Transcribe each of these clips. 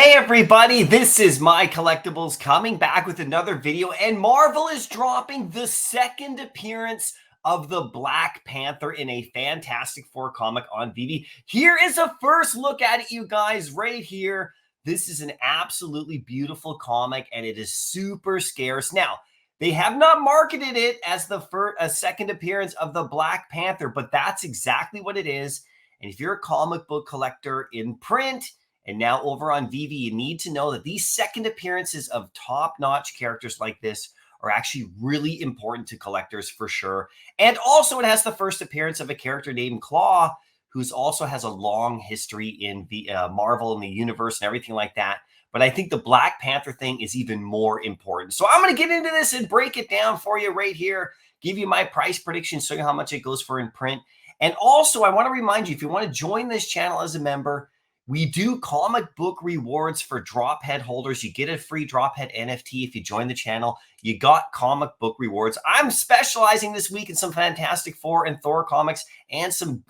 Hey everybody, this is MyCollectables coming back with another video, and Marvel is dropping the second appearance of the Black Panther in a Fantastic Four comic on Veve. Here is a first look at it, you guys, right here. This is an absolutely beautiful comic, and it is super scarce. Now, they have not marketed it as the second appearance of the Black Panther, but that's exactly what it is. And if you're a comic book collector in print, and now over on Veve, you need to know that these second appearances of top-notch characters like this are actually really important to collectors for sure. And also it has the first appearance of a character named Claw, who's also has a long history in the Marvel and the universe and everything like that. But I think the Black Panther thing is even more important. So I'm going to get into this and break it down for you right here, give you my price prediction, show you how much it goes for in print. And also, I want to remind you, if you want to join this channel as a member, we do comic book rewards for drop head holders. You get a free drop head NFT if you join the channel. You got comic book rewards. I'm specializing this week in some Fantastic Four and Thor comics and some,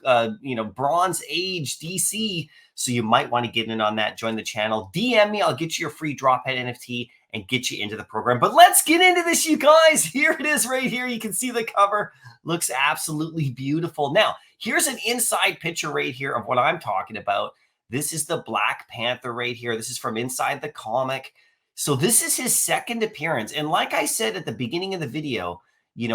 Bronze Age DC. So you might want to get in on that. Join the channel. DM me. I'll get you your free drop head NFT and get you into the program. But let's get into this, you guys. Here it is right here. You can see the cover. Looks absolutely beautiful. Now, here's an inside picture right here of what I'm talking about. This is the Black Panther right here. This is from inside the comic. So this is his second appearance. And like I said at the beginning of the video,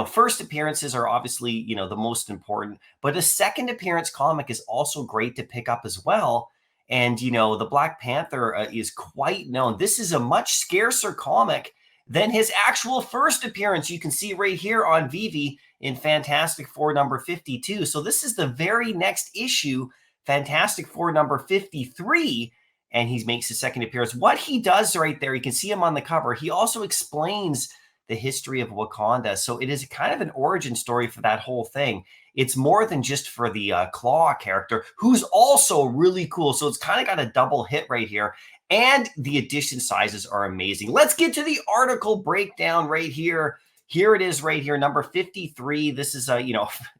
first appearances are obviously, the most important. But a second appearance comic is also great to pick up as well. And, the Black Panther is quite known. This is a much scarcer comic than his actual first appearance. You can see right here on Veve in Fantastic Four number 52. So this is the very next issue, Fantastic Four number 53, and he makes his second appearance. What he does right there, you can see him on the cover. He also explains the history of Wakanda. So it is kind of an origin story for that whole thing. It's more than just for the Claw character, who's also really cool. So it's kind of got a double hit right here. And the edition sizes are amazing. Let's get to the article breakdown right here. Here it is right here, number 53. This is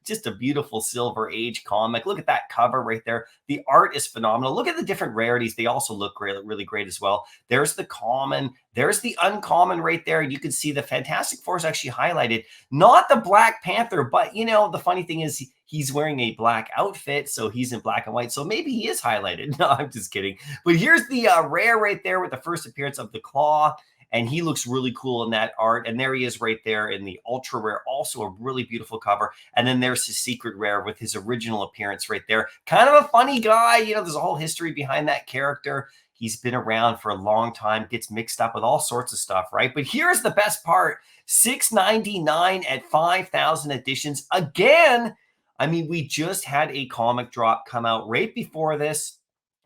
just a beautiful Silver Age comic. Look at that cover right there. The art is phenomenal. Look at the different rarities. They also look really great as well. There's the common. There's the uncommon right there. You can see the Fantastic Four is actually highlighted. Not the Black Panther, but, the funny thing is he's wearing a black outfit, so he's in black and white. So maybe he is highlighted. No, I'm just kidding. But here's the rare right there with the first appearance of the Claw. And he looks really cool in that art. And there he is right there in the ultra rare, also a really beautiful cover. And then there's his secret rare with his original appearance right there. Kind of a funny guy. There's a whole history behind that character. He's been around for a long time, gets mixed up with all sorts of stuff, right? But here's the best part. $6.99 at 5,000 editions. Again, I mean, we just had a comic drop come out right before this.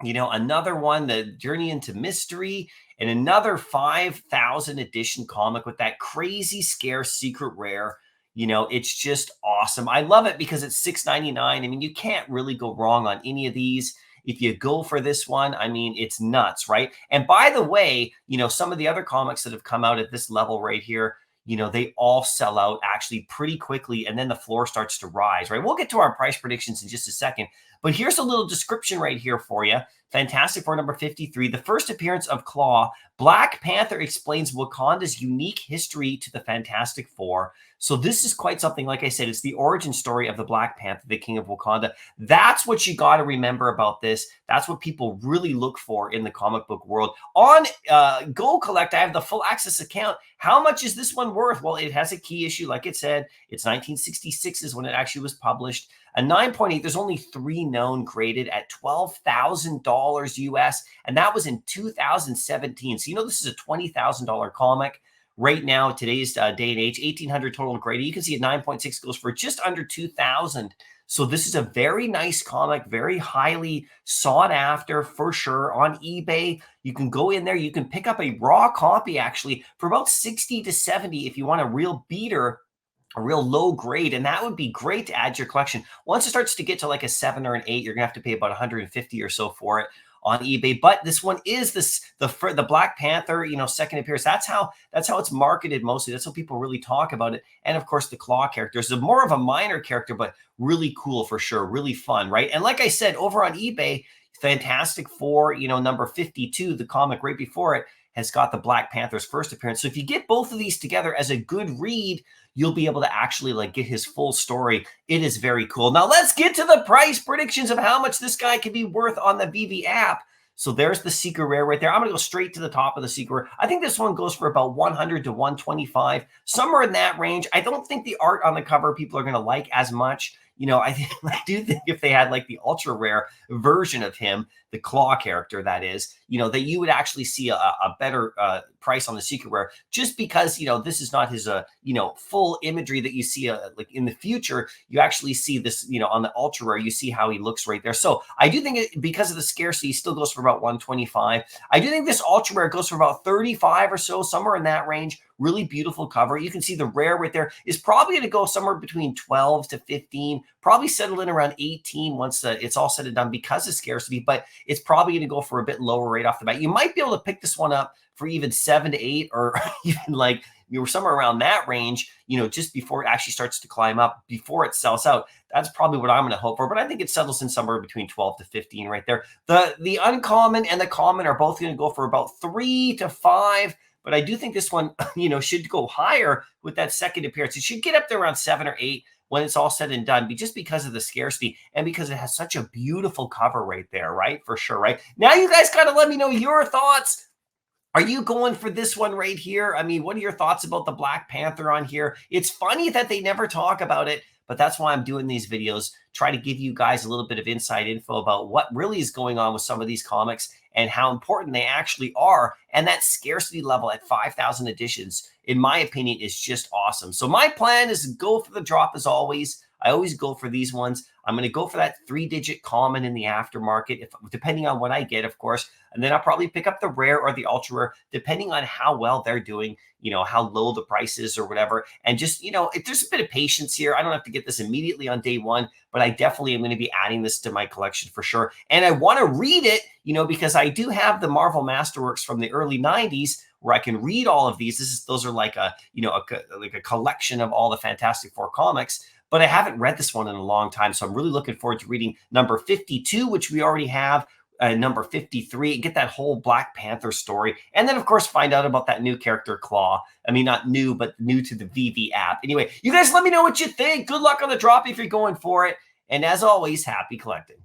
Another one, the Journey into Mystery, and another 5,000 edition comic with that crazy scarce secret rare. It's just awesome. I love it because it's $6.99. I mean, you can't really go wrong on any of these. If you go for this one, I mean, it's nuts, right? And by the way, some of the other comics that have come out at this level right here, they all sell out actually pretty quickly, and then the floor starts to rise, right? We'll get to our price predictions in just a second, but here's a little description right here for you. Fantastic Four number 53, the first appearance of Claw. Black Panther explains Wakanda's unique history to the Fantastic Four. So this is quite something. Like I said, it's the origin story of the Black Panther, the King of Wakanda. That's what you got to remember about this. That's what people really look for in the comic book world. On Go Collect, I have the full access account. How much is this one worth? Well, it has a key issue. Like it said, it's 1966 is when it actually was published. A 9.8, there's only 3 known, graded at $12,000 US, and that was in 2017. So, this is a $20,000 comic. Right now, today's day and age, 1,800 total graded. You can see a 9.6 goes for just under 2,000. So this is a very nice comic, very highly sought after for sure on eBay. You can go in there, you can pick up a raw copy actually for about 60 to 70 if you want a real beater, a real low grade, and that would be great to add to your collection. Once it starts to get to like a 7 or an 8, you're gonna have to pay about 150 or so for it on eBay. But this one is the Black Panther, second appearance. That's how it's marketed mostly. That's how people really talk about it. And of course, the Claw character is more of a minor character, but really cool for sure, really fun, right? And like I said, over on eBay, Fantastic Four, number 52, the comic right before it, has got the Black Panther's first appearance. So if you get both of these together as a good read, you'll be able to actually like get his full story. It is very cool. Now let's get to the price predictions of how much this guy could be worth on the Veve app. So there's the secret rare right there. I'm going to go straight to the top of the secret rare. I think this one goes for about 100 to 125, somewhere in that range. I don't think the art on the cover people are going to like as much. I do think if they had like the ultra rare version of him, the claw character, that is, that you would actually see a better price on the secret rare, just because, this is not his, full imagery that you see like in the future. You actually see this, on the ultra rare, you see how he looks right there. So I do think because of the scarcity, he still goes for about 125. I do think this ultra rare goes for about 35 or so, somewhere in that range. Really beautiful cover. You can see the rare right there is probably going to go somewhere between 12 to 15, probably settle in around 18 once it's all said and done because of scarcity, but it's probably going to go for a bit lower right off the bat. You might be able to pick this one up for even 7 to 8, or even like somewhere around that range, just before it actually starts to climb up, before it sells out. That's probably what I'm going to hope for, but I think it settles in somewhere between 12 to 15 right there. The uncommon and the common are both going to go for about 3 to 5. But I do think this one, should go higher with that second appearance. It should get up there around 7 or 8 when it's all said and done, just because of the scarcity and because it has such a beautiful cover right there, right? For sure, right? Now you guys got to let me know your thoughts. Are you going for this one right here? I mean, what are your thoughts about the Black Panther on here? It's funny that they never talk about it, but that's why I'm doing these videos, try to give you guys a little bit of inside info about what really is going on with some of these comics and how important they actually are. And that scarcity level at 5,000 editions, in my opinion, is just awesome. So my plan is to go for the drop as always. I always go for these ones. I'm going to go for that 3-digit common in the aftermarket, depending on what I get, of course. And then I'll probably pick up the rare or the ultra rare, depending on how well they're doing, how low the price is or whatever. And just, if there's a bit of patience here, I don't have to get this immediately on day one, but I definitely am going to be adding this to my collection for sure. And I want to read it, because I do have the Marvel Masterworks from the early 90s where I can read all of these. Those are like a collection of all the Fantastic Four comics. But I haven't read this one in a long time, so I'm really looking forward to reading number 52, which we already have, number 53, get that whole Black Panther story, and then, of course, find out about that new character, Claw. I mean, not new, but new to the Veve app. Anyway, you guys let me know what you think. Good luck on the drop if you're going for it. And as always, happy collecting.